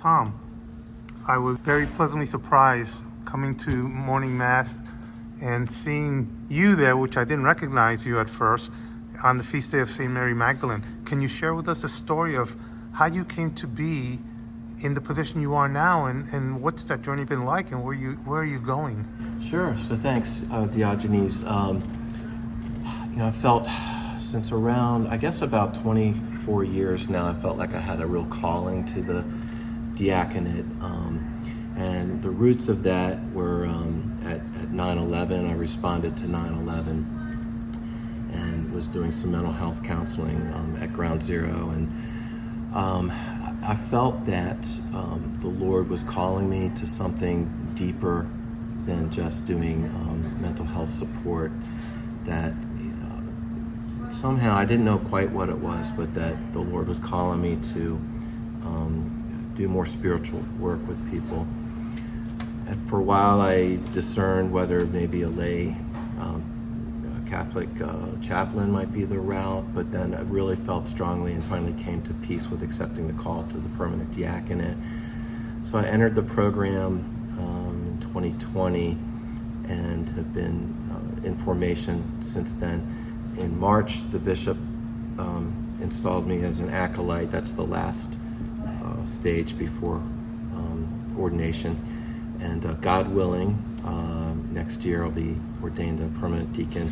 Tom, I was very pleasantly surprised coming to morning mass and seeing you there, which I didn't recognize you at first, on the feast day of St. Mary Magdalene. Can you share with us a story of how you came to be in the position you are now, and what's that journey been like, and where are you going? Sure. So thanks, Diogenes. I felt since around, I guess about 24 years now, I felt like I had a real calling to the diaconate. And the roots of that were at 9/11. I responded to 9/11 and was doing some mental health counseling at Ground Zero. And I felt that the Lord was calling me to something deeper than just doing mental health support, that somehow I didn't know quite what it was, but that the Lord was calling me to do more spiritual work with people. And for a while I discerned whether maybe a lay Catholic chaplain might be the route, but then I really felt strongly and finally came to peace with accepting the call to the permanent diaconate. So I entered the program in 2020 and have been in formation since then. In March, the bishop installed me as an acolyte. That's the last stage before ordination. And God willing, next year I'll be ordained a permanent deacon.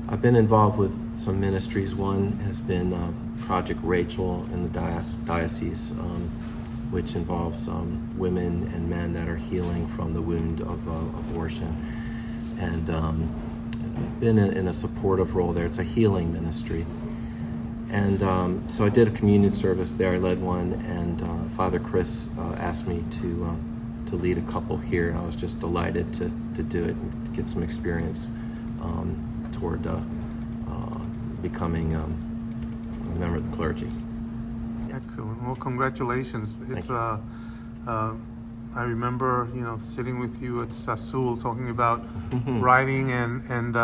I've been involved with some ministries. One has been Project Rachel in the diocese, which involves women and men that are healing from the wound of abortion. And I've been in a supportive role there. It's a healing ministry. And so I did a communion service there. I led one, and Father Chris asked me to lead a couple here, and I was just delighted to do it and to get some experience toward becoming a member of the clergy. Excellent. Well, congratulations. It's I remember, sitting with you at Sassoul talking about writing and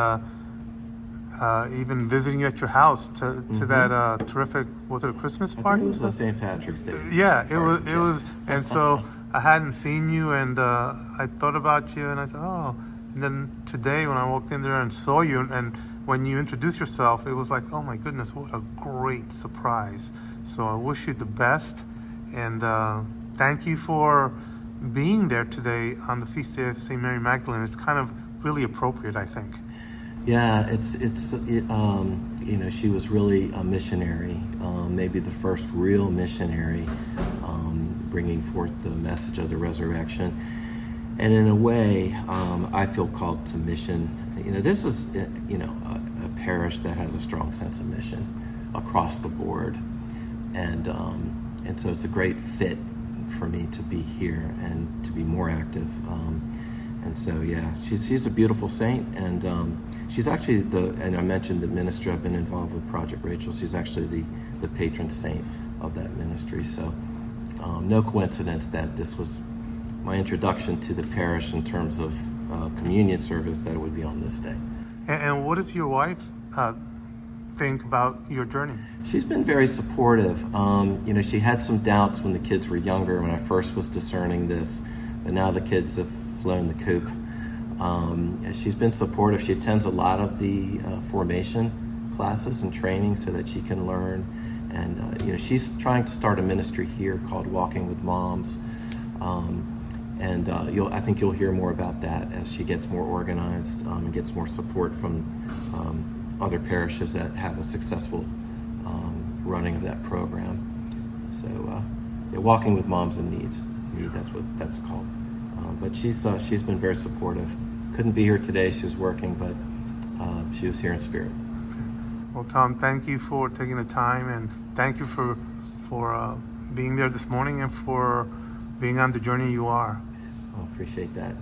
even visiting you at your house to that terrific, was it a Christmas party? It was on St. Patrick's Day. Yeah, it was, and so I hadn't seen you, and I thought about you, and I thought, oh. And then today when I walked in there and saw you, and when you introduced yourself, it was like, oh my goodness, what a great surprise. So I wish you the best, and thank you for being there today on the feast day of St. Mary Magdalene. It's kind of really appropriate, I think. Yeah, she was really a missionary, maybe the first real missionary, bringing forth the message of the resurrection. And in a way, I feel called to mission. This is, a parish that has a strong sense of mission across the board. And so it's a great fit for me to be here and to be more active. And so, yeah, she's a beautiful saint, and she's actually and I mentioned the ministry. I've been involved with Project Rachel. She's actually the patron saint of that ministry. So no coincidence that this was my introduction to the parish in terms of communion service, that it would be on this day. And what does your wife think about your journey? She's been very supportive. She had some doubts when the kids were younger, when I first was discerning this, but now the kids have flown the coop. She's been supportive. She attends a lot of the formation classes and training so that she can learn. And she's trying to start a ministry here called Walking with Moms. I think you'll hear more about that as she gets more organized and gets more support from other parishes that have a successful running of that program. So, Walking with Moms in Need, that's what that's called. But she's been very supportive. Couldn't be here today; she was working, but she was here in spirit. Okay. Well, Tom, thank you for taking the time, and thank you for being there this morning and for being on the journey you are. I appreciate that.